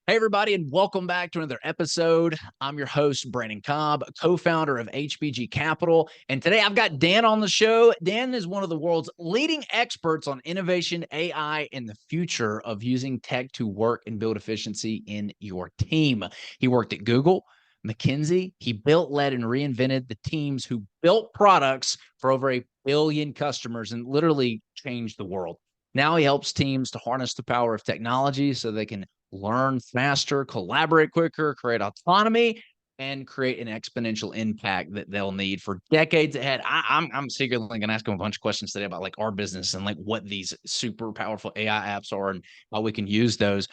Hey, everybody, and welcome back to another episode. I'm your host, Brandon Cobb, co founder of HBG Capital. And today I've got Dan on the show. Dan is one of the world's leading experts on innovation, AI, and the future of using tech to work and build efficiency in your team. He worked at Google, McKinsey. He built, led, and reinvented the teams who built products for over 1 billion customers and literally changed the world. Now he helps teams to harness the power of technology so they can learn faster, collaborate quicker, create autonomy, and create an exponential impact that they'll need for decades ahead. I'm secretly going to ask them a bunch of questions today about like our business and like what these super powerful AI apps are and how we can use those.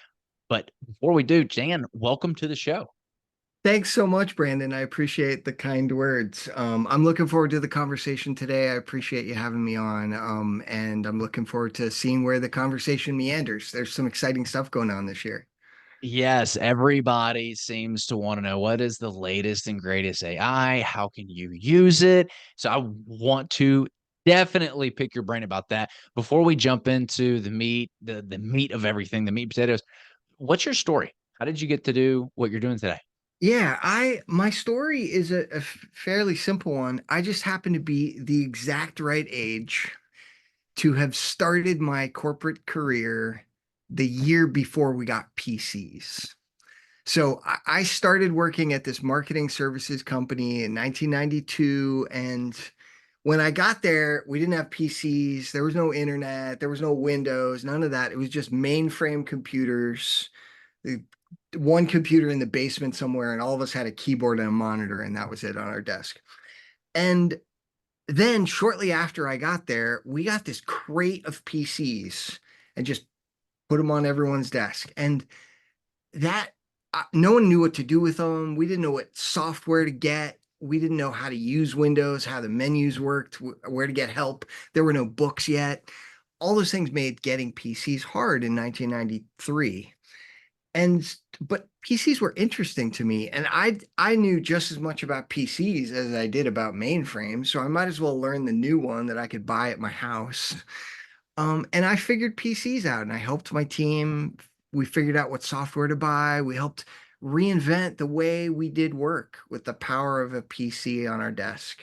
But before we do, Jan, welcome to the show. Thanks so much, Brandon. I appreciate the kind words. I'm looking forward to the conversation today. I appreciate you having me on. And I'm looking forward to seeing where the conversation meanders. There's some exciting stuff going on this year. Yes, everybody seems to want to know what is the latest and greatest AI? How can you use it? So I want to definitely pick your brain about that. Before we jump into the meat, the meat of everything, the meat and potatoes, what's your story? How did you get to do what you're doing today? Yeah, my story is a fairly simple one. I just happen to be the exact right age to have started my corporate career the year before we got PCs. So I started working at this marketing services company in 1992. And when I got there, we didn't have PCs. There was no internet. There was no Windows, none of that. It was just mainframe computers, the one computer in the basement somewhere, and all of us had a keyboard and a monitor, and that was it on our desk. And then shortly after I got there, we got this crate of PCs and just put them on everyone's desk. And that no one knew what to do with them. We didn't know what software to get. We didn't know how to use Windows, how the menus worked, where to get help. There were no books yet. All those things made getting PCs hard in 1993. And but PCs were interesting to me, and I knew just as much about PCs as I did about mainframes, so I might as well learn the new one that I could buy at my house. And I figured PCs out and I helped my team. We figured out what software to buy. We helped reinvent the way we did work with the power of a PC on our desk.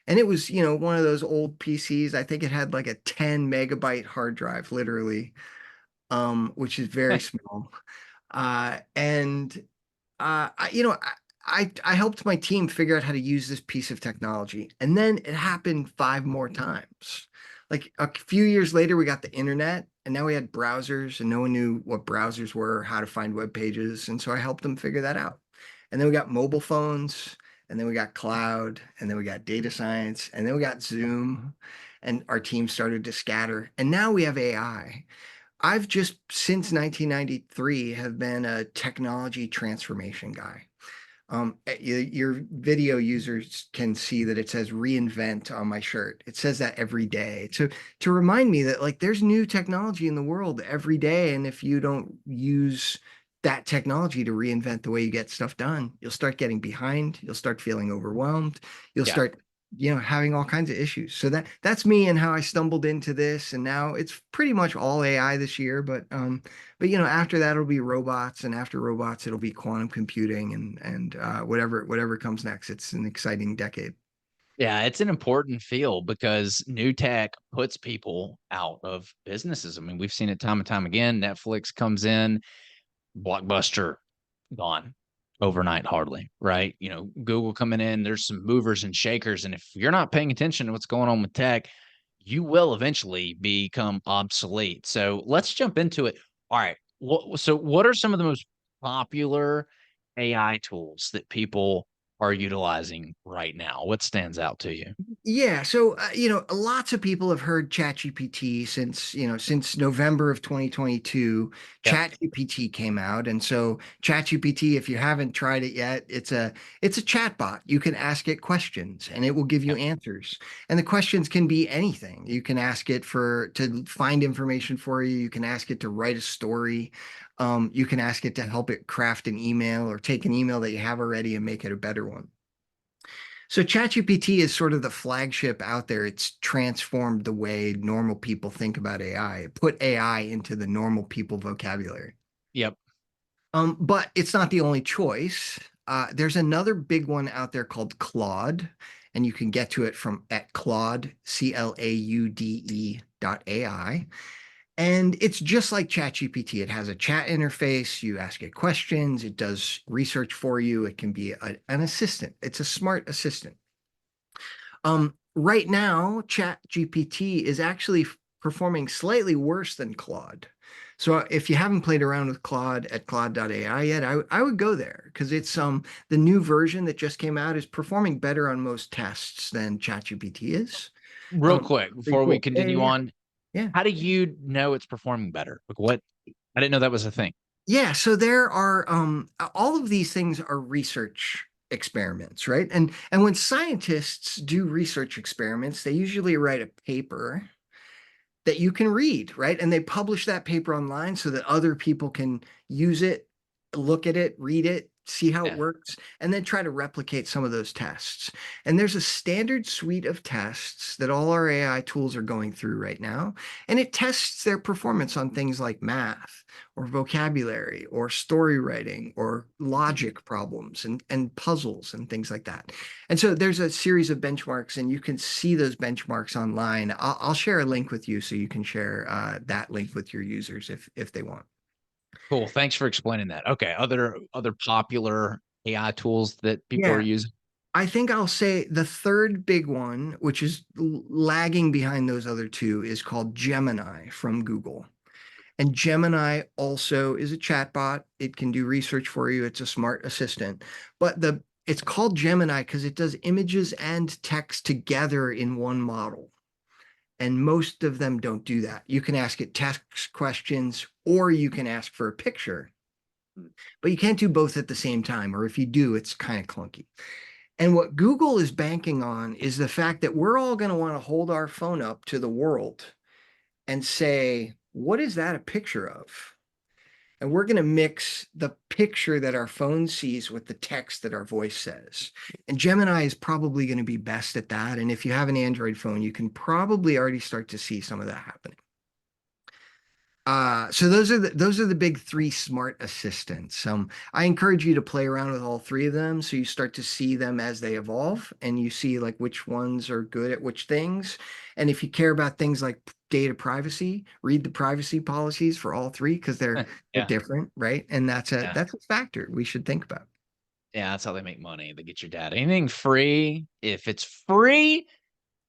And it was, one of those old PCs. I think it had like a 10 megabyte hard drive, literally, which is very small. And I, you know, I helped my team figure out how to use this piece of technology. And then it happened 5 more times. Like a few years later, we got the internet, and now we had browsers, and no one knew what browsers were, how to find web pages. And so I helped them figure that out. And then we got mobile phones, and then we got cloud, and then we got data science, and then we got Zoom, and our team started to scatter. And now we have AI. I've just since 1993 have been a technology transformation guy. Your video users can see that it says reinvent on my shirt. It says that every day to remind me that like there's new technology in the world every day, and if you don't use that technology to reinvent the way you get stuff done, you'll start getting behind. You'll start feeling overwhelmed. You'll Yeah. start having all kinds of issues. So that's me and how I stumbled into this. And now it's pretty much all AI this year, but after that it'll be robots, and after robots it'll be quantum computing and whatever comes next. It's an exciting decade. Yeah, it's an important field because new tech puts people out of businesses. I mean, we've seen it time and time again. Netflix comes in, Blockbuster gone overnight, hardly, right? Google coming in, there's some movers and shakers. And if you're not paying attention to what's going on with tech, you will eventually become obsolete. So let's jump into it. All right. So what are some of the most popular AI tools that people are utilizing right now? What stands out to you? Yeah, so lots of people have heard ChatGPT since November of 2022. Yep. ChatGPT came out, and so ChatGPT, if you haven't tried it yet, it's a chatbot. You can ask it questions, and it will give you Yep. answers. And the questions can be anything. You can ask it to find information for you. You can ask it to write a story. You can ask it to help it craft an email or take an email that you have already and make it a better one. So ChatGPT is sort of the flagship out there. It's transformed the way normal people think about AI. It put AI into the normal people vocabulary. Yep. But it's not the only choice. There's another big one out there called Claude, and you can get to it from at Claude, CLAUDE.ai. And it's just like ChatGPT. It has a chat interface. You ask it questions. It does research for you. It can be an assistant. It's a smart assistant. Right now, ChatGPT is actually performing slightly worse than Claude. So if you haven't played around with Claude at claude.ai yet, I would go there because it's the new version that just came out is performing better on most tests than ChatGPT is. Real quick, Pretty before we cool. Yeah, continue yeah, on, yeah. how do you know it's performing better? Like what? I didn't know that was a thing. Yeah, so there are all of these things are research experiments, right? And when scientists do research experiments, they usually write a paper that you can read, right? And they publish that paper online so that other people can use it, look at it, read it, see how it Yeah. works, and then try to replicate some of those tests. And there's a standard suite of tests that all our AI tools are going through right now. And it tests their performance on things like math or vocabulary or story writing or logic problems and puzzles and things like that. And so there's a series of benchmarks, and you can see those benchmarks online. I'll share a link with you so you can share that link with your users if they want. Cool. Thanks for explaining that. Okay. Other popular AI tools that people are Yeah, using. I think I'll say the third big one, which is lagging behind those other two, is called Gemini from Google. And Gemini also is a chatbot. It can do research for you. It's a smart assistant. But it's called Gemini because it does images and text together in one model. And most of them don't do that. You can ask it text questions or you can ask for a picture, but you can't do both at the same time. Or if you do, it's kind of clunky. And what Google is banking on is the fact that we're all going to want to hold our phone up to the world and say, what is that a picture of? And we're going to mix the picture that our phone sees with the text that our voice says. And Gemini is probably going to be best at that. And if you have an Android phone, you can probably already start to see some of that happening. So those are the big three smart assistants. I encourage you to play around with all three of them so you start to see them as they evolve and you see like which ones are good at which things. And if you care about things like data privacy, read the privacy policies for all three because they're Yeah. different, right? And Yeah. that's a factor we should think about. Yeah. That's how they make money. They get your data. Anything free, if it's free,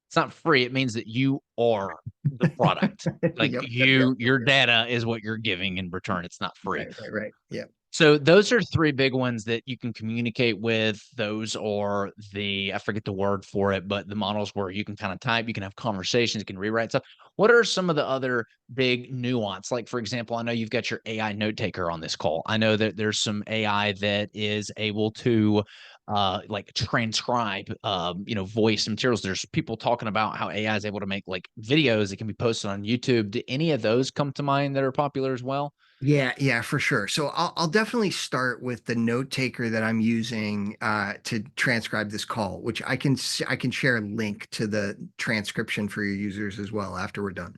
it's not free. It means that you are the product. Like Yep, yep, yep. your data is what you're giving in return. It's not free. Right, right, right. Yep. So those are three big ones that you can communicate with. Those are I forget the word for it, but the models where you can kind of type, you can have conversations, you can rewrite stuff. What are some of the other big nuance? Like, for example, I know you've got your AI note taker on this call. I know that there's some AI that is able to like transcribe voice materials. There's people talking about how AI is able to make like videos that can be posted on YouTube. Do any of those come to mind that are popular as well? Yeah, yeah, for sure. So I'll definitely start with the note taker that I'm using to transcribe this call, which I can share a link to the transcription for your users as well after we're done.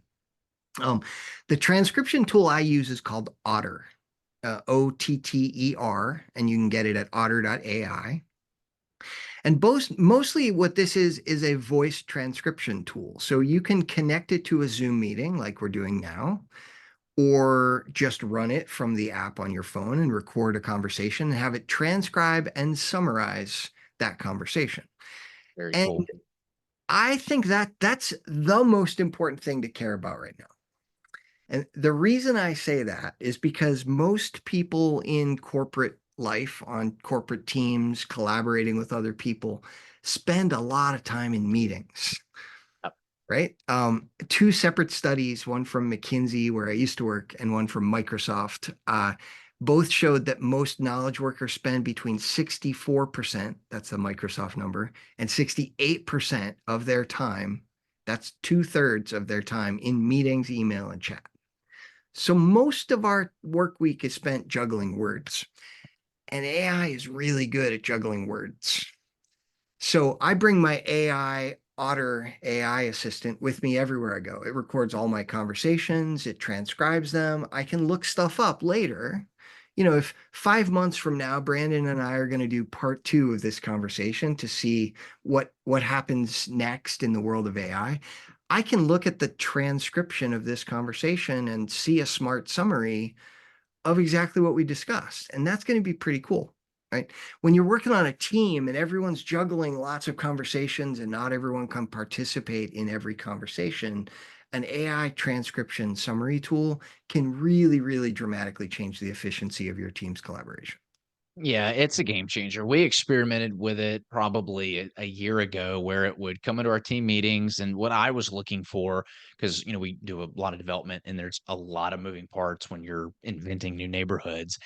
Um, the transcription tool I use is called Otter, Otter, and you can get it at otter.ai. And mostly what this is a voice transcription tool. So you can connect it to a Zoom meeting like we're doing now or just run it from the app on your phone and record a conversation and have it transcribe and summarize that conversation. Very And cool. I think that that's the most important thing to care about right now. And the reason I say that is because most people in corporate life, on corporate teams, collaborating with other people, spend a lot of time in meetings, right? Two separate studies, one from McKinsey, where I used to work, and one from Microsoft, both showed that most knowledge workers spend between 64%, that's the Microsoft number, and 68% of their time, that's two-thirds of their time in meetings, email, and chat. So most of our work week is spent juggling words, and AI is really good at juggling words. So I bring my Otter AI assistant with me everywhere I go. It records all my conversations, it transcribes them. I can look stuff up later if 5 months from now, Brandon and I are going to do part two of this conversation to see what happens next in the world of I can look at the transcription of this conversation and see a smart summary of exactly what we discussed. And that's going to be pretty cool, right? When you're working on a team and everyone's juggling lots of conversations and not everyone can participate in every conversation, an AI transcription summary tool can really, really dramatically change the efficiency of your team's collaboration. Yeah, it's a game changer. We experimented with it probably a year ago where it would come into our team meetings. And what I was looking for, because, we do a lot of development and there's a lot of moving parts when you're inventing new neighborhoods.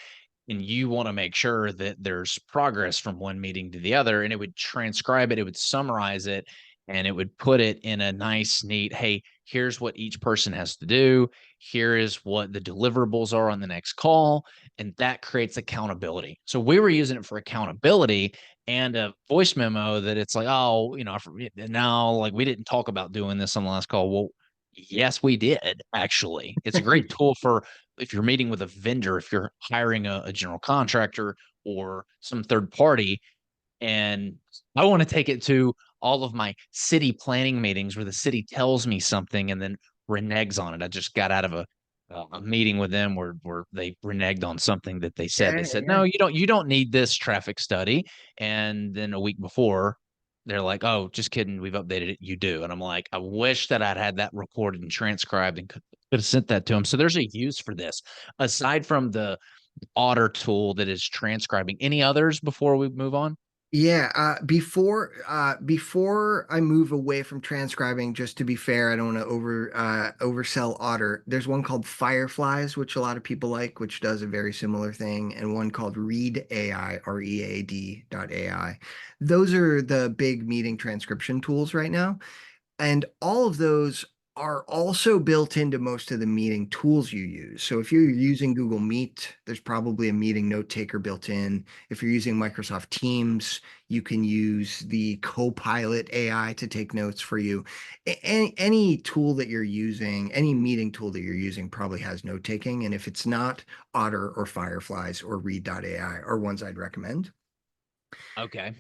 And you want to make sure that there's progress from one meeting to the other, and it would transcribe it, it would summarize it, and it would put it in a nice neat, hey, here's what each person has to do, here is what the deliverables are on the next call, and that creates accountability. So we were using it for accountability and a voice memo that it's like, oh, I forget now, like, we didn't talk about doing this on the last call. Well, yes, we did, actually. It's a great tool for if you're meeting with a vendor, if you're hiring a general contractor or some third party, and I want to take it to all of my city planning meetings where the city tells me something and then reneges on it. I just got out of a meeting with them where they reneged on something that they said. They Yeah, said, yeah. "No, you don't need this traffic study." And then a week before, they're like, "Oh, just kidding. We've updated it. You do." And I'm like, I wish that I'd had that recorded and transcribed and could have sent that to them. So there's a use for this aside from the Otter tool that is transcribing. Any others before we move on? Yeah, before I move away from transcribing, just to be fair, I don't want to oversell Otter. There's one called Fireflies, which a lot of people like, which does a very similar thing, and one called Read AI, READ.ai. Those are the big meeting transcription tools right now. And all of those are also built into most of the meeting tools you use. So if you're using Google Meet, there's probably a meeting note taker built in. If you're using Microsoft Teams, you can use the Copilot AI to take notes for you. Any tool that you're using, any meeting tool that you're using probably has note taking. And if it's not, Otter or Fireflies or Read.ai are ones I'd recommend. Okay.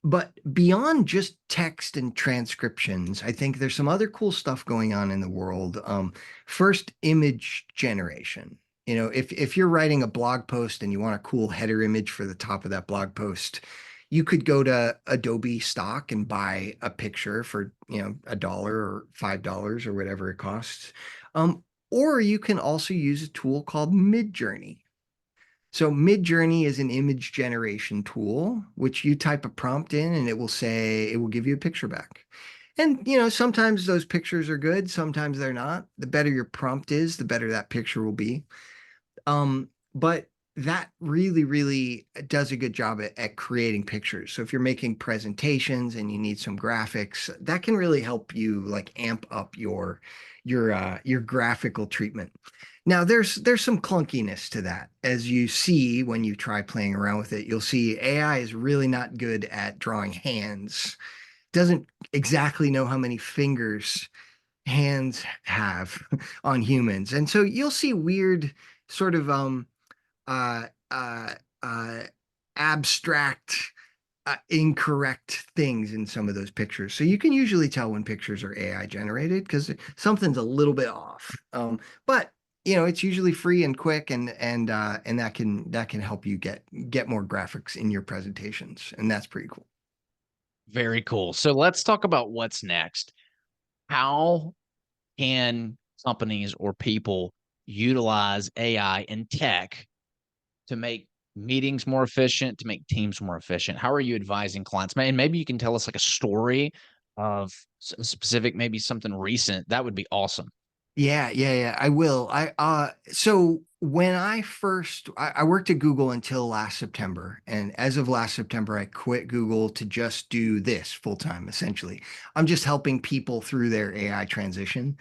But beyond just text and transcriptions, I think there's some other cool stuff going on in the world. First, image generation. If you're writing a blog post and you want a cool header image for the top of that blog post, you could go to Adobe Stock and buy a picture for, $1 or $5 or whatever it costs. Or you can also use a tool called Midjourney. So Midjourney is an image generation tool, which you type a prompt in and it will give you a picture back. And, sometimes those pictures are good, sometimes they're not. The better your prompt is, the better that picture will be. But that really, really does a good job at creating pictures. So if you're making presentations and you need some graphics, that can really help you like amp up your graphical treatment. Now there's some clunkiness to that. As you see when you try playing around with it, you'll see AI is really not good at drawing hands. Doesn't exactly know how many fingers hands have on humans. And so you'll see weird sort of uh, uh, uh, abstract, incorrect things in some of those pictures. So you can usually tell when pictures are AI generated because something's a little bit off. But it's usually free and quick, and that can help you get more graphics in your presentations, and that's pretty cool. Very cool. So let's talk about what's next. How can companies or people utilize AI and tech to make meetings more efficient, to make teams more efficient? How are you advising clients? And maybe you can tell us like a story of specific, maybe something recent. That would be awesome. Yeah, yeah, yeah, I will. So when I worked at Google until last September, and as of last September, I quit Google to just do this full time, essentially. I'm just helping people through their AI transition.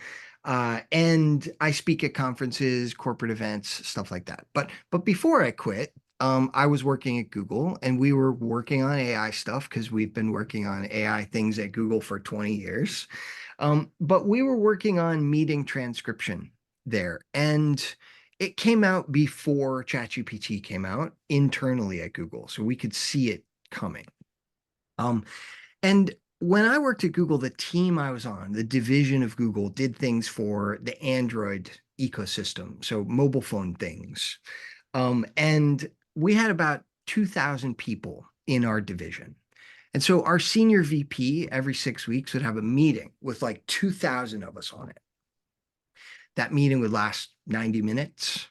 And I speak at conferences, corporate events, stuff like that. But before I quit, I was working at Google and we were working on AI stuff because we've been working on AI things at Google for 20 years. But we were working on meeting transcription there. And It came out before ChatGPT came out internally at Google, so we could see it coming. And when I worked at Google, the team I was on, the division of Google, did things for the Android ecosystem, so mobile phone things. And we had about 2,000 people in our division. And so our senior VP every 6 weeks would have a meeting with like 2,000 of us on it. That meeting would last 90 minutes.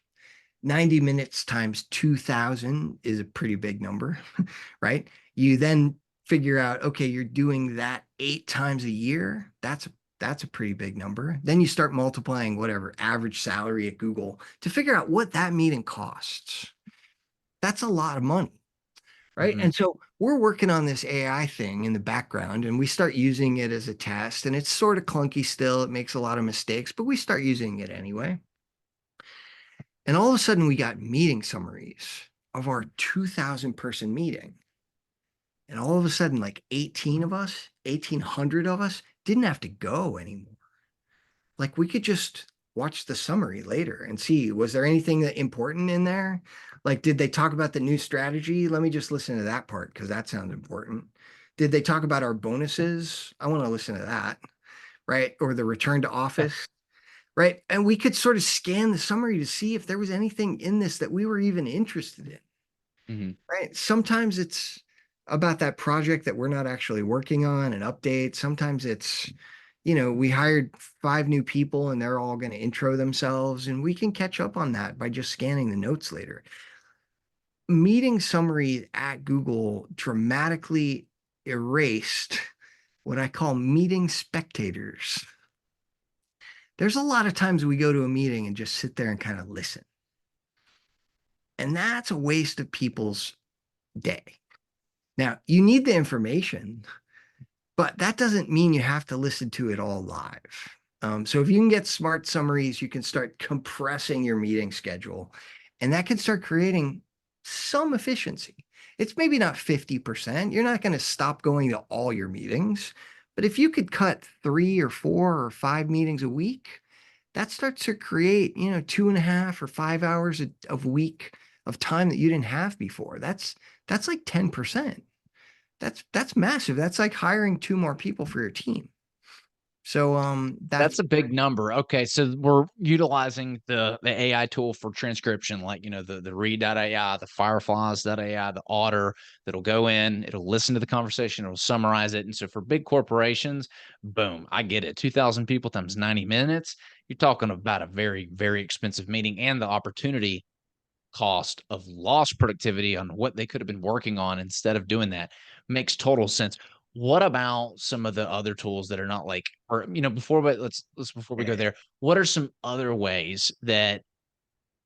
90 minutes times 2,000 is a pretty big number, right? You then figure out, okay, you're doing that 8 times a year. That's a pretty big number. Then you start multiplying whatever average salary at Google to figure out what that meeting costs. That's a lot of money, right? Mm-hmm. And so we're working on this AI thing in the background and we start using it as a test, and it's sort of clunky still. It makes a lot of mistakes, but we start using it anyway. And all of a sudden, we got meeting summaries of our 2,000 person meeting. And all of a sudden, like 18 of us, 1,800 of us didn't have to go anymore. Like we could just watch the summary later and see, was there anything that important in there? Like, did they talk about the new strategy? Let me just listen to that part because that sounds important. Did they talk about our bonuses? I want to listen to that, right? Or the return to office, right? And we could sort of scan the summary to see if there was anything in this that we were even interested in, Mm-hmm. right? Sometimes it's about that project that we're not actually working on, an update. Sometimes it's, we hired 5 new people and they're all going to intro themselves, and we can catch up on that by just scanning the notes later. Meeting summary at Google dramatically erased what I call meeting spectators. There's a lot of times we go to a meeting and just sit there and kind of listen. And that's a waste of people's day. Now, you need the information, but that doesn't mean you have to listen to it all live. So if you can get smart summaries, you can start compressing your meeting schedule, and that can start creating some efficiency. It's maybe not 50%. You're not going to stop going to all your meetings, but if you could cut 3 or 4 or 5 meetings a week, that starts to create, 2.5 or 5 hours of week of time that you didn't have before. That's like 10%. That's massive. That's like hiring 2 more people for your team. So That's that's a big number. Okay, so we're utilizing the AI tool for transcription, like the read.ai, the fireflies.ai, the otter that'll go in, it'll listen to the conversation, it'll summarize it. And so for big corporations, boom, I get it. 2,000 people times 90 minutes. You're talking about a very, very expensive meeting, and the opportunity cost of lost productivity on what they could have been working on instead of doing that makes total sense. What about some of the other tools that are not like, or before, but let's before we go there, what are some other ways that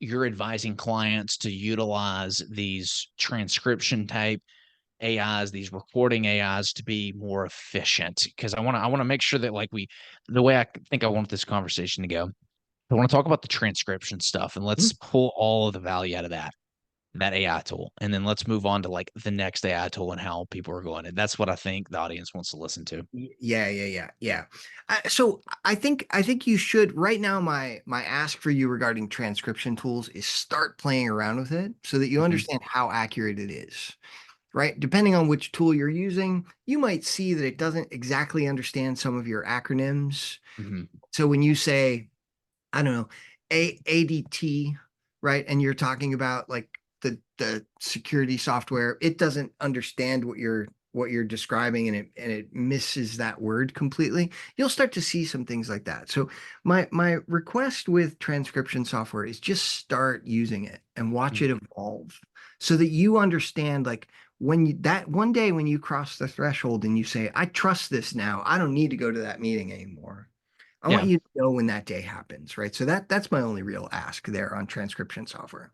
you're advising clients to utilize these transcription type AIs, these recording AIs to be more efficient? Because I want to make sure that the way I think I want this conversation to go, I want to talk about the transcription stuff, and let's pull all of the value out of that AI tool. And then let's move on to like the next AI tool and how people are going. And that's what I think the audience wants to listen to. Yeah. So I think you should right now. My ask for you regarding transcription tools is start playing around with it so that you Mhm, understand how accurate it is. Right? Depending on which tool you're using, you might see that it doesn't exactly understand some of your acronyms. mhm. So when you say, I don't know, ADT, right? And you're talking about like the security software, it doesn't understand what you're describing, and it misses that word completely. You'll start to see some things like that. So my request with transcription software is just start using it and watch it Mhm. evolve so that you understand, like, when that one day when you cross the threshold and you say, I trust this now, I don't need to go to that meeting anymore. I want Yeah. you to know when that day happens, right? So that's my only real ask there on transcription software.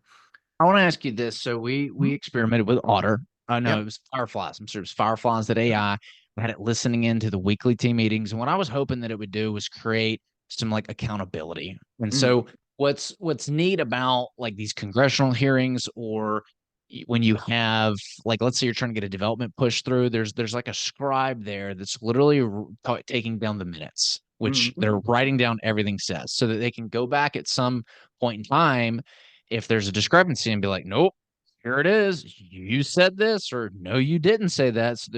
I want to ask you this. So we Mhm. experimented with Otter. I know Yep. it was Fireflies. I'm sure it was Fireflies that AI. We had it listening into the weekly team meetings. And what I was hoping that it would do was create some like accountability. And Mm, so what's neat about like these congressional hearings, or when you have, like, let's say you're trying to get a development push through, there's like a scribe there that's literally taking down the minutes, which mm, they're writing down everything says, so that they can go back at some point in time, if there's a discrepancy, and be like, nope, here it is. You said this, or no, you didn't say that. So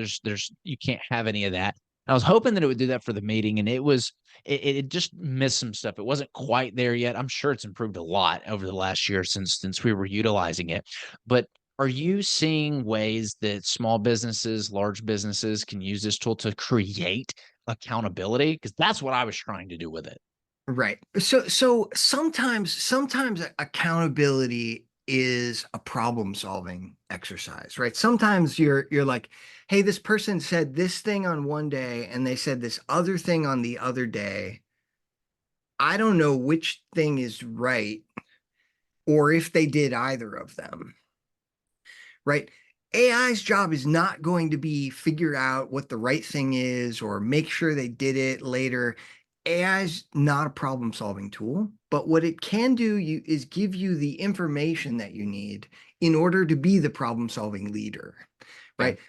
you can't have any of that. I was hoping that it would do that for the meeting, and it just missed some stuff. It wasn't quite there yet. I'm sure it's improved a lot over the last year since we were utilizing it. But are you seeing ways that small businesses, large businesses can use this tool to create accountability? Because that's what I was trying to do with it. Right. So sometimes accountability is a problem solving exercise, right? Sometimes you're like, hey, this person said this thing on one day and they said this other thing on the other day. I don't know which thing is right or if they did either of them, right? AI's job is not going to be figure out what the right thing is or make sure they did it later. AI is not a problem solving tool, but what it can do is give you the information that you need in order to be the problem solving leader, Okay. right?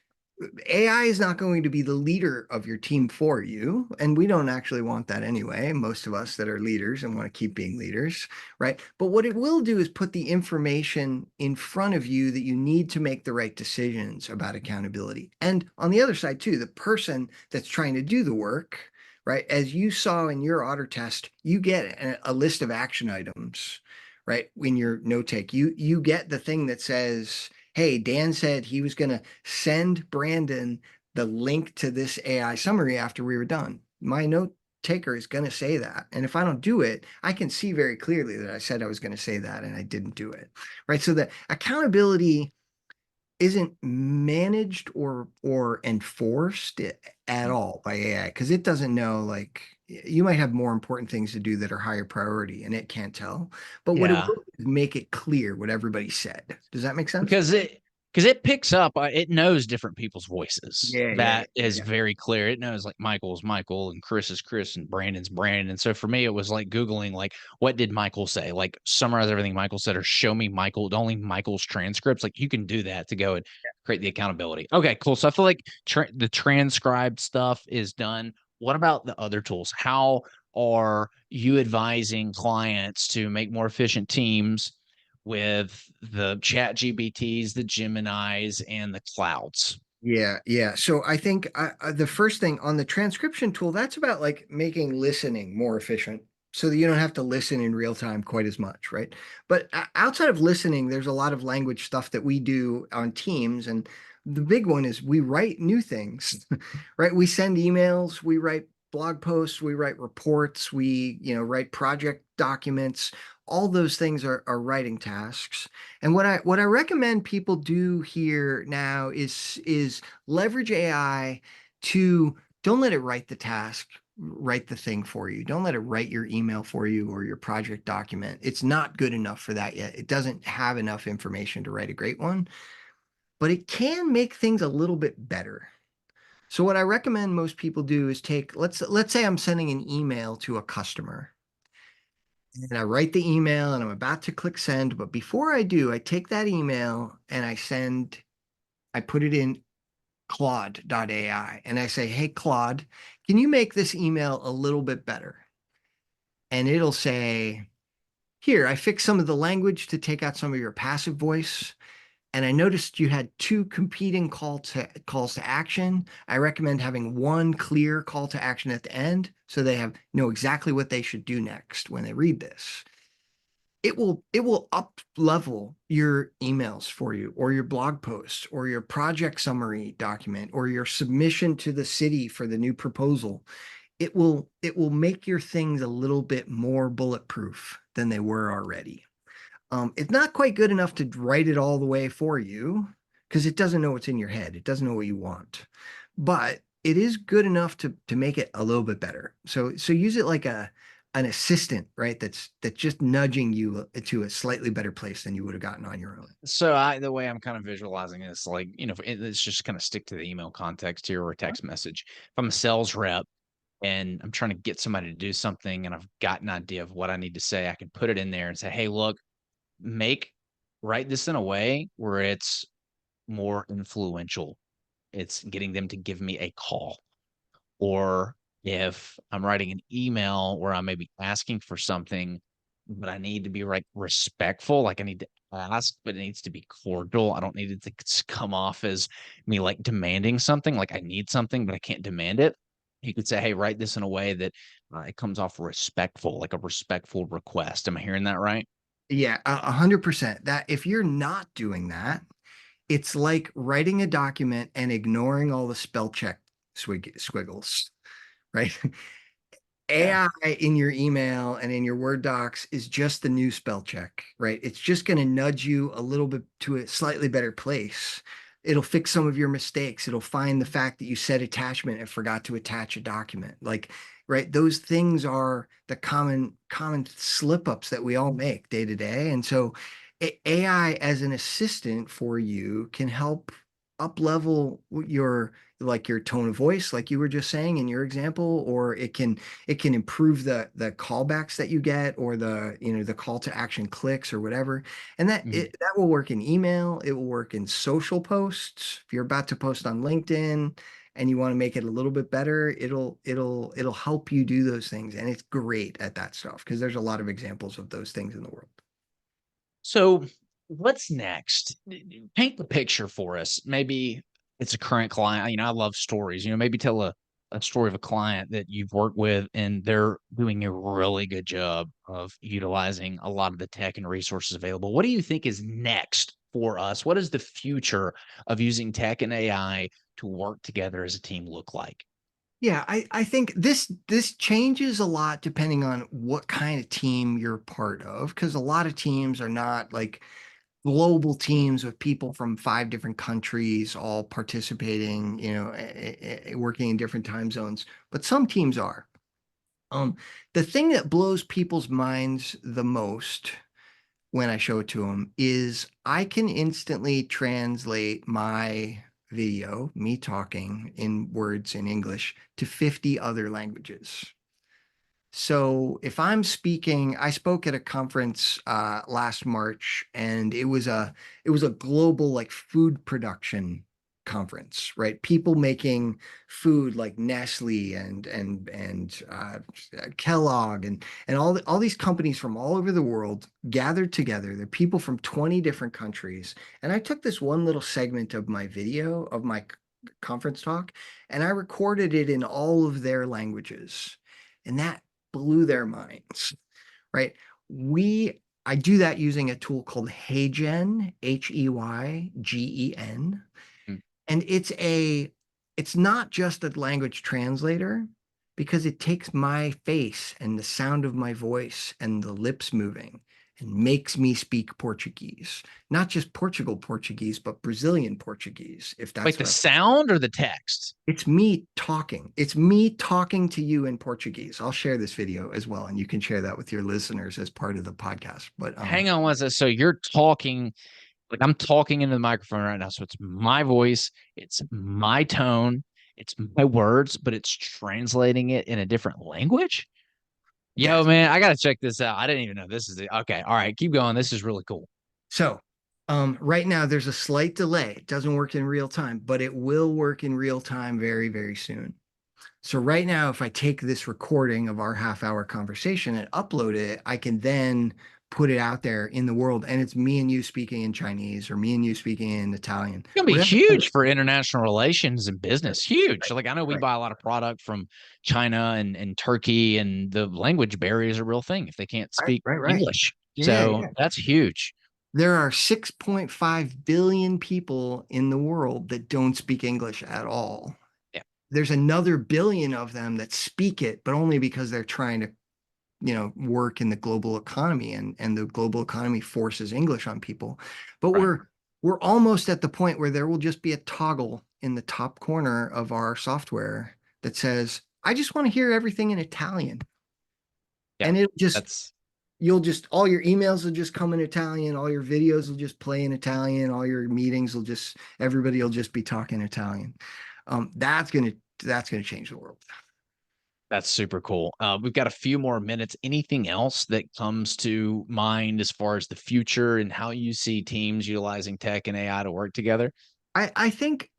AI is not going to be the leader of your team for you. And we don't actually want that anyway. Most of us that are leaders and want to keep being leaders, right? But what it will do is put the information in front of you that you need to make the right decisions about accountability. And on the other side, too, the person that's trying to do the work, right? As you saw in your otter test, you get a list of action items, right? In your note take, you get the thing that says, hey, Dan said he was going to send Brandon the link to this AI summary after we were done. My note taker is going to say that. And if I don't do it, I can see very clearly that I said I was going to say that and I didn't do it. Right. So the accountability isn't managed or enforced at all by AI because it doesn't know, like, you might have more important things to do that are higher priority and it can't tell. But what it Yeah. will do is make it clear what everybody said. Does that make sense? Because it picks up, it knows different people's voices. Yeah, yeah, That is yeah. very clear. It knows like Michael's Michael and Chris is Chris and Brandon's Brandon. And so for me, it was like Googling, like, what did Michael say? Like, summarize everything Michael said, or show me only Michael's transcripts. Like, you can do that to go and create the accountability. Okay, cool. So I feel like the transcribed stuff is done. What about the other tools? How are you advising clients to make more efficient teams with the chat GBTs, the Geminis, and the clouds? Yeah, yeah. So I think the first thing on the transcription tool, that's about like making listening more efficient so that you don't have to listen in real time quite as much, right? But outside of listening, there's a lot of language stuff that we do on Teams. And the big one is we write new things, right? We send emails, we write blog posts, we write reports, write project documents. All those things are writing tasks. And what I recommend people do here now is leverage AI to don't let it write the task, write the thing for you. Don't let it write your email for you or your project document. It's not good enough for that yet. It doesn't have enough information to write a great one, but it can make things a little bit better. So what I recommend most people do is take, let's say I'm sending an email to a customer and I write the email and I'm about to click send, but before I do, I take that email and I put it in Claude.ai and I say, hey, Claude, can you make this email a little bit better? And it'll say, here, I fixed some of the language to take out some of your passive voice. And I noticed you had two competing calls to action. I recommend having one clear call to action at the end so they know exactly what they should do next when they read this. It will up level your emails for you or your blog posts or your project summary document or your submission to the city for the new proposal. It will make your things a little bit more bulletproof than they were already. It's not quite good enough to write it all the way for you because it doesn't know what's in your head. It doesn't know what you want, but it is good enough to make it a little bit better. So use it like an assistant, right? That's just nudging you to a slightly better place than you would have gotten on your own. So the way I'm kind of visualizing this, like, let's just kind of stick to the email context here or a text message. If I'm a sales rep and I'm trying to get somebody to do something and I've got an idea of what I need to say, I can put it in there and say, hey, look, write this in a way where it's more influential. It's getting them to give me a call. Or if I'm writing an email where I may be asking for something, but I need to be like respectful. Like I need to ask, but it needs to be cordial. I don't need it to come off as me like demanding something. Like I need something, but I can't demand it. You could say, "Hey, write this in a way that it comes off respectful, like a respectful request." Am I hearing that right? Yeah, 100%. That if you're not doing that, it's like writing a document and ignoring all the spell check squiggles, right? Yeah. AI in your email and in your Word docs is just the new spell check, right? It's just going to nudge you a little bit to a slightly better place. It'll fix some of your mistakes. It'll find the fact that you said attachment and forgot to attach a document. Like, right, those things are the common slip ups that we all make day to day. And so AI as an assistant for you can help up level your like your tone of voice, like you were just saying in your example, or it can improve the callbacks that you get or the call to action clicks or whatever. And that will work in email, it will work in social posts. If you're about to post on LinkedIn and you want to make it a little bit better, it'll help you do those things. And it's great at that stuff because there's a lot of examples of those things in the world. So, what's next? Paint the picture for us. Maybe it's a current client. I love stories. Maybe tell a story of a client that you've worked with and they're doing a really good job of utilizing a lot of the tech and resources available. What do you think is next for us? What does the future of using tech and AI to work together as a team look like? Yeah, I think this changes a lot depending on what kind of team you're part of, because a lot of teams are not like global teams with people from 5 different countries all participating, working in different time zones. But some teams are. Um, the thing that blows people's minds the most when I show it to them is I can instantly translate my video, me talking in words in English, to 50 other languages. So if I'm speaking, I spoke at a conference last March, and it was a global like food production conference, right? People making food like Nestle and Kellogg and all these companies from all over the world gathered together. They're people from 20 different countries, and I took this one little segment of my video of my conference talk, and I recorded it in all of their languages, and that blew their minds, right? I do that using a tool called HeyGen, Heygen, Mm. and it's not just a language translator because it takes my face and the sound of my voice and the lips moving and makes me speak Portuguese. Not just Portugal Portuguese, but Brazilian Portuguese, if Like that's the what I'm. sound or the text? It's me talking. It's me talking to you in Portuguese. I'll share this video as well, and you can share that with your listeners as part of the podcast. But Hang on one second. So you're talking like I'm talking into the microphone right now. So it's my voice, it's my tone, it's my words, but it's translating it in a different language. Yo, yes. man, I gotta check this out. I didn't even know this is it. Okay, all right, keep going. This is really cool. So right now there's a slight delay. It doesn't work in real time, but it will work in real time very, very soon. So right now, if I take this recording of our half-hour conversation and upload it, I can then put it out there in the world, and it's me and you speaking in Chinese or me and you speaking in Italian, It's gonna be whatever. huge for international relations and business. Huge. Like I know we Right, buy a lot of product from China and Turkey, and the language barrier is a real thing if they can't right, speak right, right. English. Yeah, So yeah. that's huge. There are 6.5 billion people in the world that don't speak English at all. Yeah. There's another billion of them that speak it, but only because they're trying to, work in the global economy, and the global economy forces English on people. But Right. we're almost at the point where there will just be a toggle in the top corner of our software that says, I just want to hear everything in Italian. Yeah. And it'll just That's you'll just all your emails will just come in Italian, all your videos will just play in Italian, all your meetings will just everybody will just be talking Italian. That's gonna change the world. That's super cool. We've got a few more minutes. Anything else that comes to mind as far as the future and how you see teams utilizing tech and AI to work together? I think,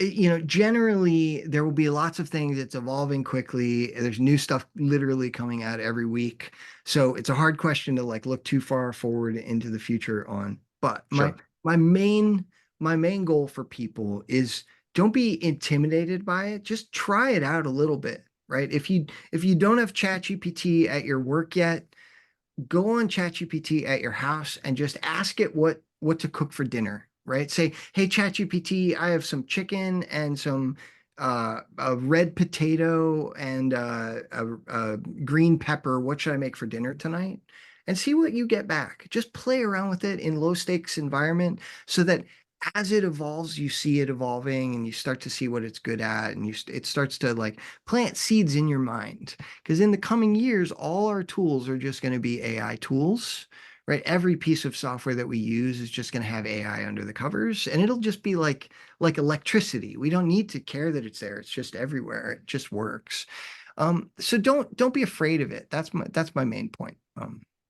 generally there will be lots of things. It's evolving quickly. There's new stuff literally coming out every week. So it's a hard question to like look too far forward into the future on. But my Sure. my main my main goal for people is don't be intimidated by it. Just try it out a little bit, right? If you don't have ChatGPT at your work yet, go on ChatGPT at your house and just ask it what to cook for dinner, right? Say, hey, ChatGPT, I have some chicken and some a red potato and a green pepper. What should I make for dinner tonight? And see what you get back. Just play around with it in low stakes environment so that as it evolves, you see it evolving and you start to see what it's good at, and it starts to like plant seeds in your mind. Because in the coming years, all our tools are just going to be AI tools, right? Every piece of software that we use is just going to have AI under the covers, and it'll just be like electricity. We don't need to care that it's there. It's just everywhere. It just works. So don't be afraid of it. That's my main point.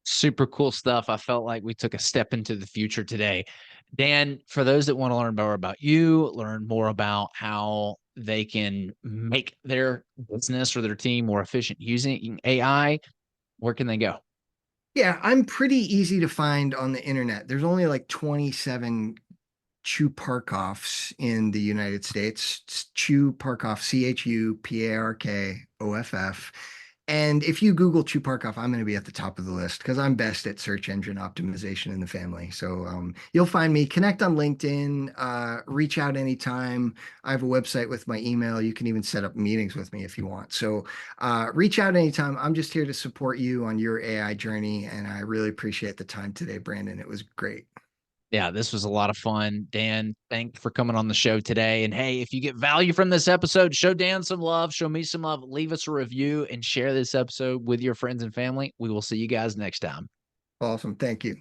Super cool stuff. I felt like we took a step into the future today. Dan, for those that want to learn more about you, learn more about how they can make their business or their team more efficient using AI, where can they go? Yeah, I'm pretty easy to find on the internet. There's only like 27 Chuparkoffs in the United States. It's Chuparkoff, Chuparkoff. And if you Google Chuparkoff, I'm going to be at the top of the list because I'm best at search engine optimization in the family. So you'll find me. Connect on LinkedIn. Reach out anytime. I have a website with my email. You can even set up meetings with me if you want. So reach out anytime. I'm just here to support you on your AI journey. And I really appreciate the time today, Brandon. It was great. Yeah, this was a lot of fun. Dan, thank you for coming on the show today. And hey, if you get value from this episode, show Dan some love, show me some love, leave us a review, and share this episode with your friends and family. We will see you guys next time. Awesome. Thank you.